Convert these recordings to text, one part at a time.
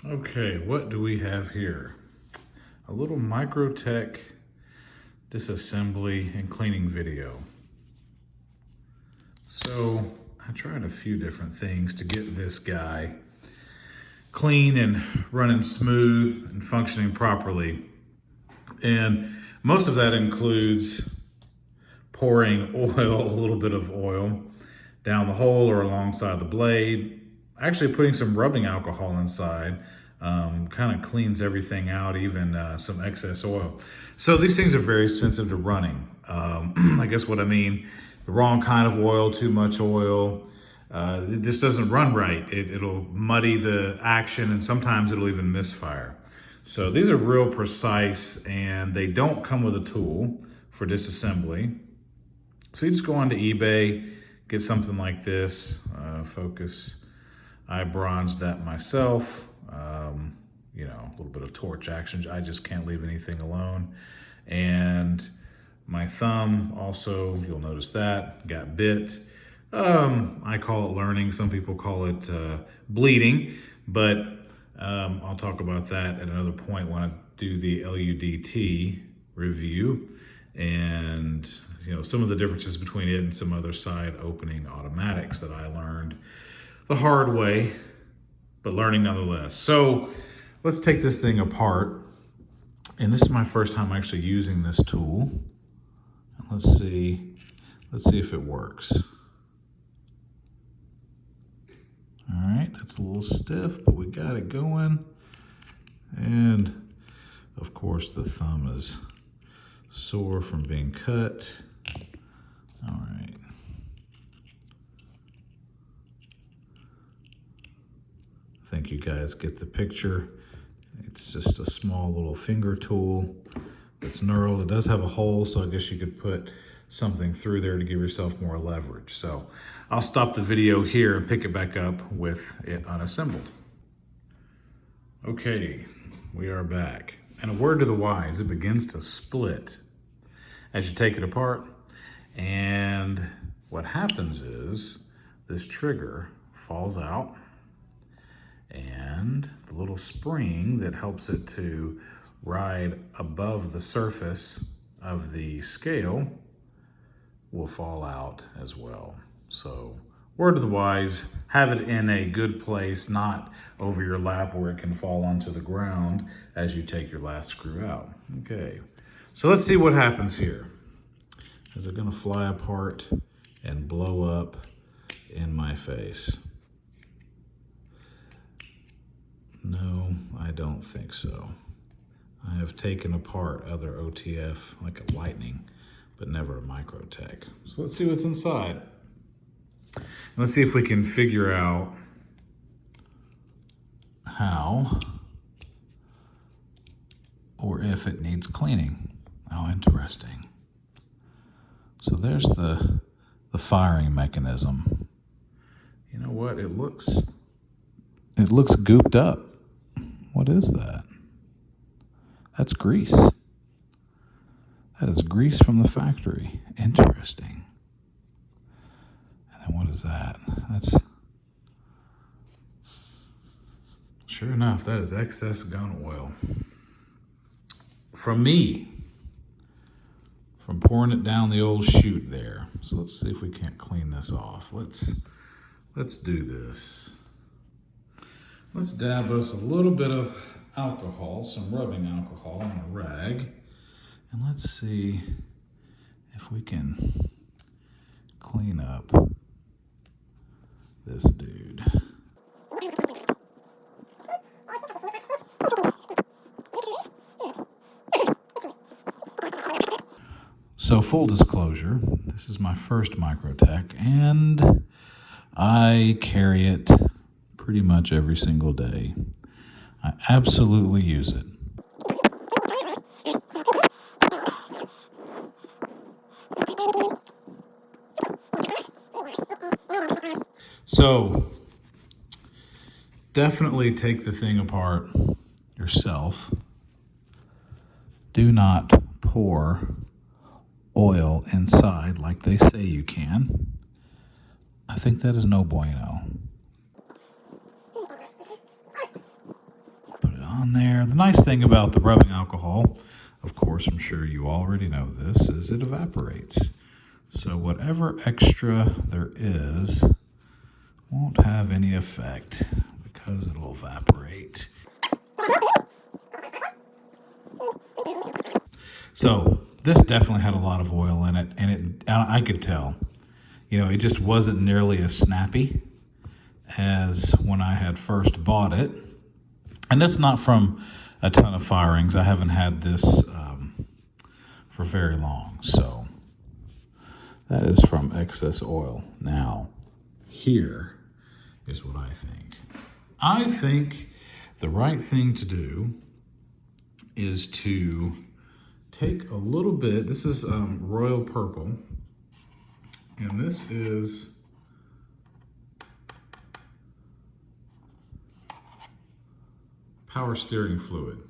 Okay, what do we have here? A little Microtech disassembly and cleaning video. So I tried a few different things to get this guy clean and running smooth and functioning properly. And most of that includes pouring oil, a little bit of oil, down the hole or alongside the blade. Actually putting some rubbing alcohol inside kind of cleans everything out, even some excess oil. So these things are very sensitive to running. I guess what I mean, the wrong kind of oil, too much oil, this doesn't run right. It'll muddy the action and sometimes it'll even misfire. So these are real precise and they don't come with a tool for disassembly. So you just go onto eBay, get something like this, focus. I bronzed that myself, you know, a little bit of torch action. I just can't leave anything alone. And my thumb also, you'll notice that, got bit. I call it learning. Some people call it bleeding, but I'll talk about that at another point when I do the LUDT review and you know some of the differences between it and some other side opening automatics that I learned the hard way, but learning nonetheless. So let's take this thing apart. And this is my first time actually using this tool. Let's see if it works. All right, that's a little stiff, but we got it going. And of course the thumb is sore from being cut. All right. I think you guys get the picture. It's just a small little finger tool that's knurled. It does have a hole, so I guess you could put something through there to give yourself more leverage. So I'll stop the video here and pick it back up with it unassembled. Okay, we are back. And a word to the wise, it begins to split as you take it apart. And what happens is this trigger falls out and the little spring that helps it to ride above the surface of the scale will fall out as well. So word to the wise, have it in a good place, not over your lap where it can fall onto the ground as you take your last screw out. Okay, so let's see what happens here. Is it gonna fly apart and blow up in my face? No, I don't think so. I have taken apart other OTF like a Lightning, but never a Microtech. So let's see what's inside. And let's see if we can figure out how or if it needs cleaning. Oh, interesting. So there's the firing mechanism. You know what? It looks gooped up. What is that? That's grease. That is grease from the factory. Interesting. And then what is that? That's, sure enough, that is excess gun oil. From me. From pouring it down the old chute there. So let's see if we can't clean this off. Let's do this. Let's dab us a little bit of alcohol, some rubbing alcohol on a rag. And let's see if we can clean up this dude. So full disclosure, this is my first Microtech and I carry it pretty much every single day. I absolutely use it. So definitely take the thing apart yourself. Do not pour oil inside like they say you can. I think that is no bueno. on there. The nice thing about the rubbing alcohol, of course, I'm sure you already know this, is it evaporates. So whatever extra there is won't have any effect because it'll evaporate. So this definitely had a lot of oil in it, and I could tell, you know, it just wasn't nearly as snappy as when I had first bought it. And that's not from a ton of firings. I haven't had this for very long, so that is from excess oil. Now, here is what I think. I think the right thing to do is to take a little bit. This is royal purple, and this is power steering fluid,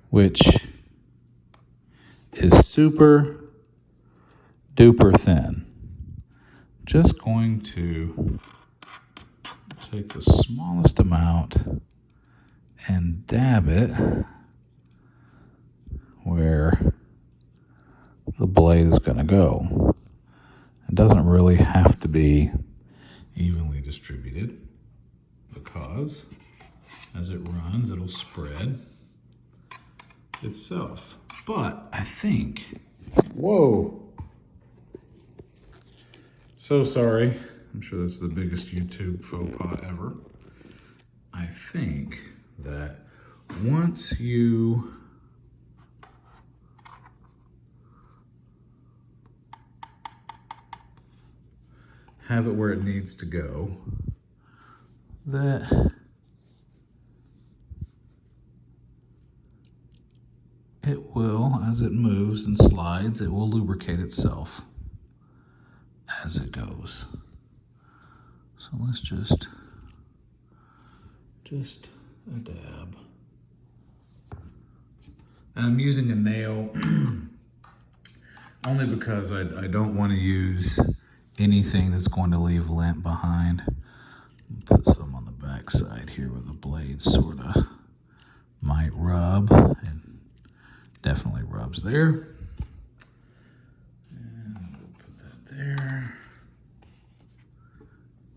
which is super duper thin. Just going to take the smallest amount and dab it where the blade is going to go. It doesn't really have to be evenly distributed because as it runs, it'll spread itself. But I think, whoa, so sorry. I'm sure that's the biggest YouTube faux pas ever. I think that once you have it where it needs to go, that it will, as it moves and slides, it will lubricate itself as it goes. So let's just a dab. And I'm using a nail only because I don't want to use anything that's going to leave lint behind. Put some on the back side here where the blade sort of might rub, and definitely rubs there. And we'll put that there.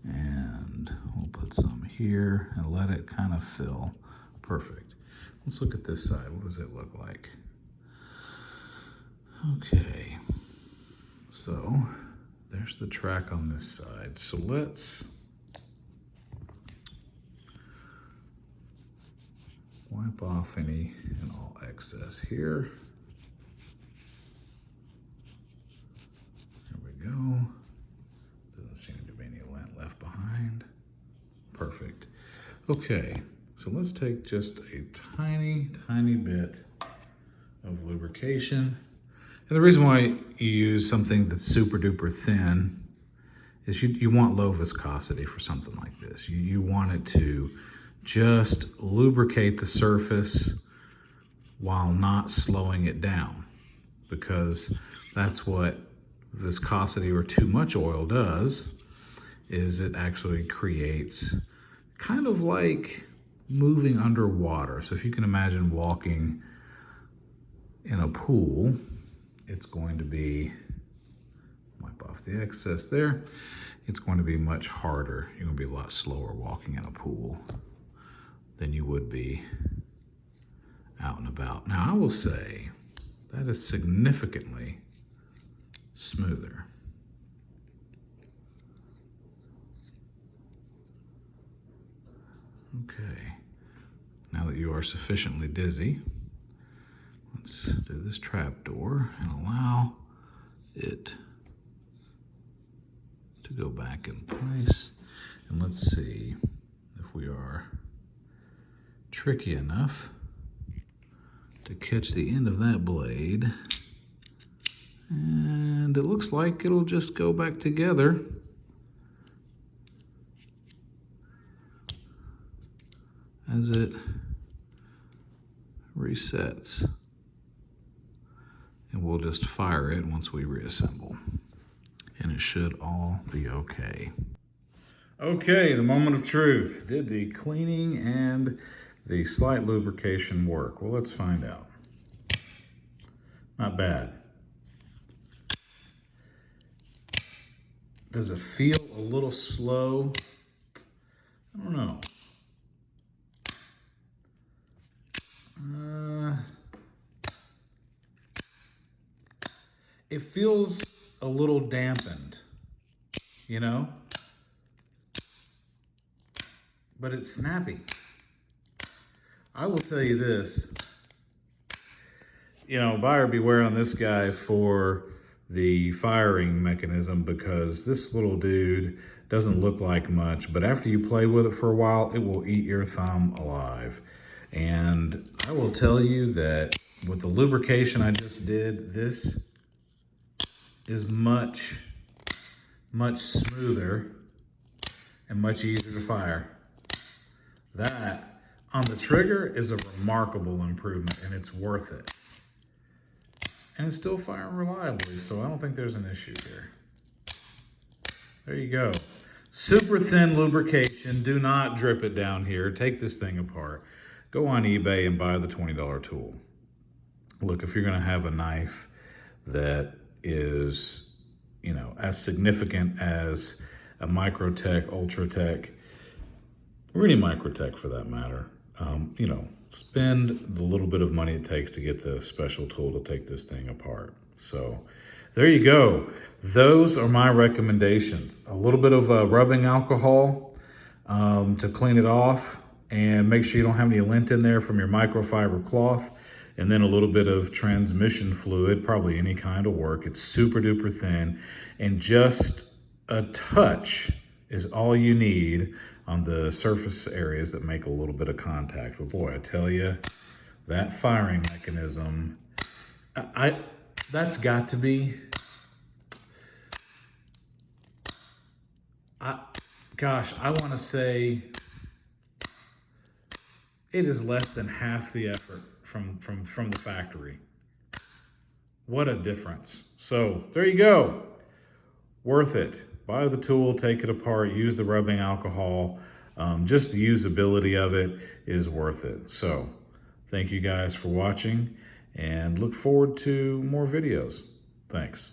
And we'll put some here and let it kind of fill. Perfect. Let's look at this side. What does it look like? Okay. So there's the track on this side. So let's wipe off any and all excess here. There we go. Doesn't seem to be any lint left behind. Perfect. Okay, so let's take just a tiny bit of lubrication. And the reason why you use something that's super duper thin is you want low viscosity for something like this. You want it to just lubricate the surface while not slowing it down, because that's what viscosity or too much oil does, is it actually creates kind of like moving underwater. So if you can imagine walking in a pool, it's going to be, wipe off the excess there, it's going to be much harder. You're going to be a lot slower walking in a pool than you would be out and about. Now, I will say that is significantly smoother. Okay, now that you are sufficiently dizzy, let's do this trap door and allow it to go back in place. And let's see if we are tricky enough to catch the end of that blade. And it looks like it'll just go back together. As it resets. And we'll just fire it once we reassemble. And it should all be okay. Okay, the moment of truth. Did the cleaning and the slight lubrication work? Well, let's find out. Not bad. Does it feel a little slow? I don't know. It feels a little dampened, you know? But it's snappy. I will tell you this, buyer beware on this guy for the firing mechanism, because this little dude doesn't look like much, but after you play with it for a while, it will eat your thumb alive. And I will tell you that with the lubrication I just did, this is much, much smoother and much easier to fire. That on the trigger is a remarkable improvement, and it's worth it. And it's still firing reliably, so I don't think there's an issue here. There you go. Super thin lubrication. Do not drip it down here. Take this thing apart. Go on eBay and buy the $20 tool. Look, if you're going to have a knife that is, as significant as a Microtech, ultratech, or any Microtech for that matter, spend the little bit of money it takes to get the special tool to take this thing apart. So there you go. Those are my recommendations. A little bit of rubbing alcohol to clean it off, and make sure you don't have any lint in there from your microfiber cloth. And then a little bit of transmission fluid, probably any kind of work. It's super duper thin, and just a touch is all you need on the surface areas that make a little bit of contact. But boy, I tell you, that firing mechanism, that's got to be, I want to say it is less than half the effort from the factory. What a difference. So there you go. Worth it. Buy the tool, take it apart, use the rubbing alcohol. Just the usability of it is worth it. So thank you guys for watching, and look forward to more videos. Thanks.